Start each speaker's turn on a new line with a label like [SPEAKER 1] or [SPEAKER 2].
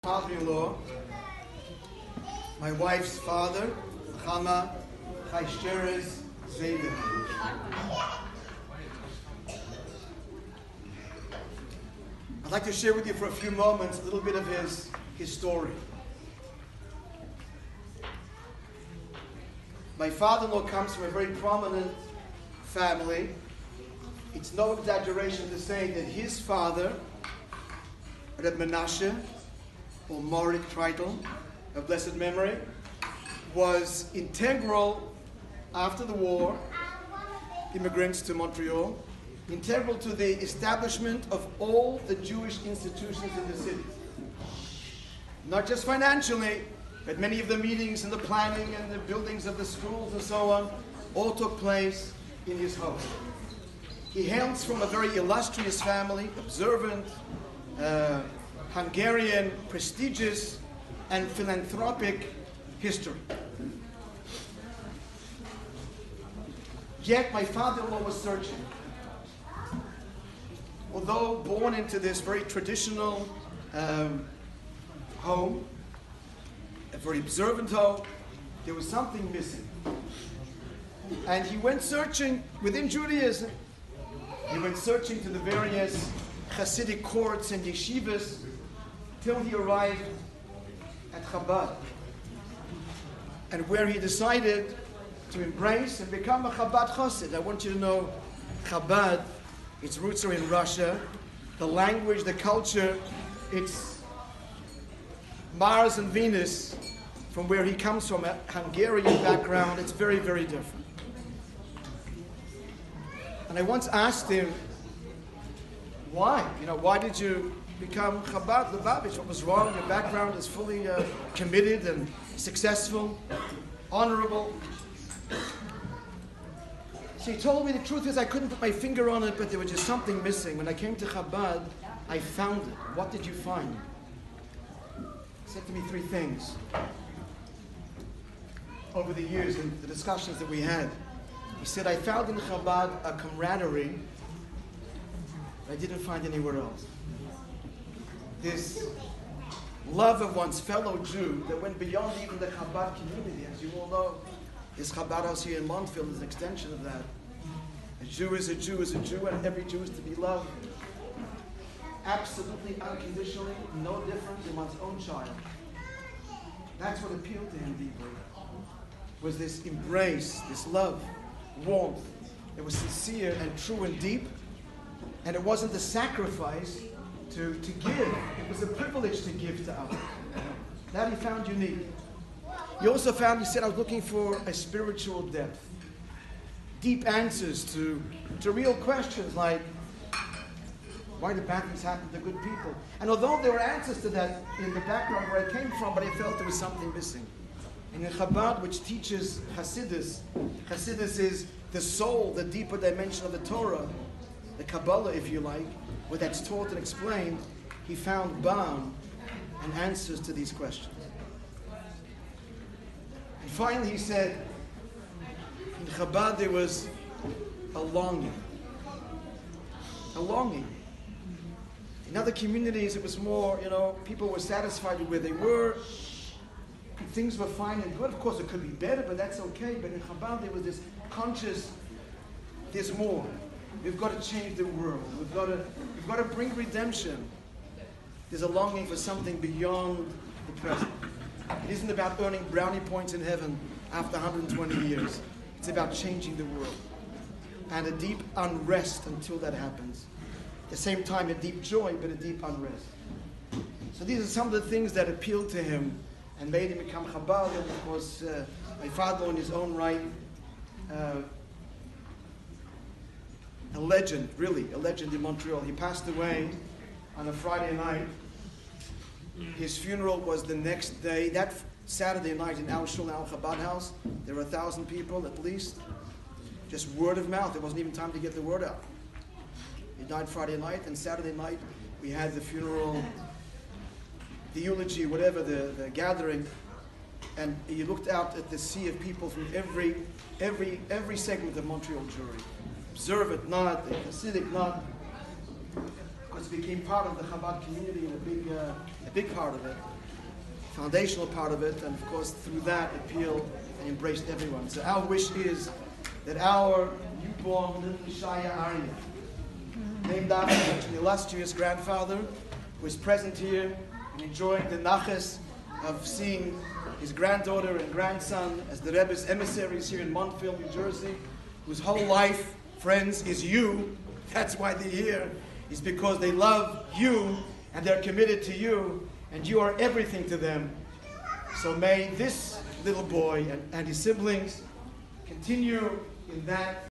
[SPEAKER 1] father-in-law, my wife's father, Chama Chaysheres Zayden. I'd like to share with you for a few moments a little bit of his story. My father-in-law comes from a very prominent family. It's no exaggeration to say that his father, Reb Menashe, or Yishaya Treitel, of blessed memory, was integral after the war, immigrants to Montreal, integral to the establishment of all the Jewish institutions in the city. Not just financially, but many of the meetings and the planning and the buildings of the schools and so on all took place in his home. He hails from a very illustrious family, observant, Hungarian, prestigious, and philanthropic history. Yet my father-in-law was searching. Although born into this very traditional home, a very observant home, there was something missing. And he went searching within Judaism. He went searching to the various Hasidic courts and yeshivas till he arrived at Chabad, and where he decided to embrace and become a Chabad Chassid. I want you to know Chabad, its roots are in Russia. The language, the culture, it's Mars and Venus, from where he comes from, a Hungarian background. It's very, very different. And I once asked him, why? Why did you become Chabad Lubavitch? What was wrong? Your background is fully committed and successful, honorable. So he told me the truth is I couldn't put my finger on it, but there was just something missing. When I came to Chabad, I found it. What did you find? He said to me three things over the years in the discussions that we had. He said, I found in Chabad a camaraderie I didn't find anywhere else. This love of one's fellow Jew that went beyond even the Chabad community. As you all know, this Chabad house here in Montville is an extension of that. A Jew is a Jew is a Jew, and every Jew is to be loved absolutely unconditionally, no different than one's own child. That's what appealed to him deeply, was this embrace, this love, warmth. It was sincere and true and deep, and it wasn't a sacrifice to give. It was a privilege to give to others. That he found unique. He also found, he said, I was looking for a spiritual depth. Deep answers to real questions like, why did bad things happen to good people? And although there were answers to that in the background where I came from, but I felt there was something missing. And in Chabad, which teaches Hasidus, Hasidus is the soul, the deeper dimension of the Torah, the Kabbalah, if you like, where that's taught and explained, he found balm and answers to these questions. And finally he said, in Chabad there was a longing. A longing. In other communities it was more, people were satisfied with where they were. Things were fine and good. Of course it could be better, but that's okay. But in Chabad there was this conscious, there's more. We've got to change the world. We've got to bring redemption. There's a longing for something beyond the present. It isn't about earning brownie points in heaven after 120 years. It's about changing the world. And a deep unrest until that happens. At the same time, a deep joy, but a deep unrest. So these are some of the things that appealed to him and made him become Chabad. And of course, my father in his own right, a legend, really, a legend in Montreal. He passed away on a Friday night. His funeral was the next day. That Saturday night in our shul, our Chabad house, there were 1,000 people at least. Just word of mouth. There wasn't even time to get the word out. He died Friday night, and Saturday night we had the funeral, the eulogy, whatever, the gathering. And you looked out at the sea of people from every segment of Montreal Jewry. Observant, not, Hasidic, not. Of course, became part of the Chabad community and a big part of it, foundational part of it, and of course through that appealed and embraced everyone. So our wish is that our newborn little Yishaya Aryeh, named after an illustrious grandfather, who is present here and enjoying the naches of seeing his granddaughter and grandson as the Rebbe's emissaries here in Montville, New Jersey, whose whole life, friends, is you. That's why they're here, is because they love you and they're committed to you, and you are everything to them. So may this little boy and his siblings continue in that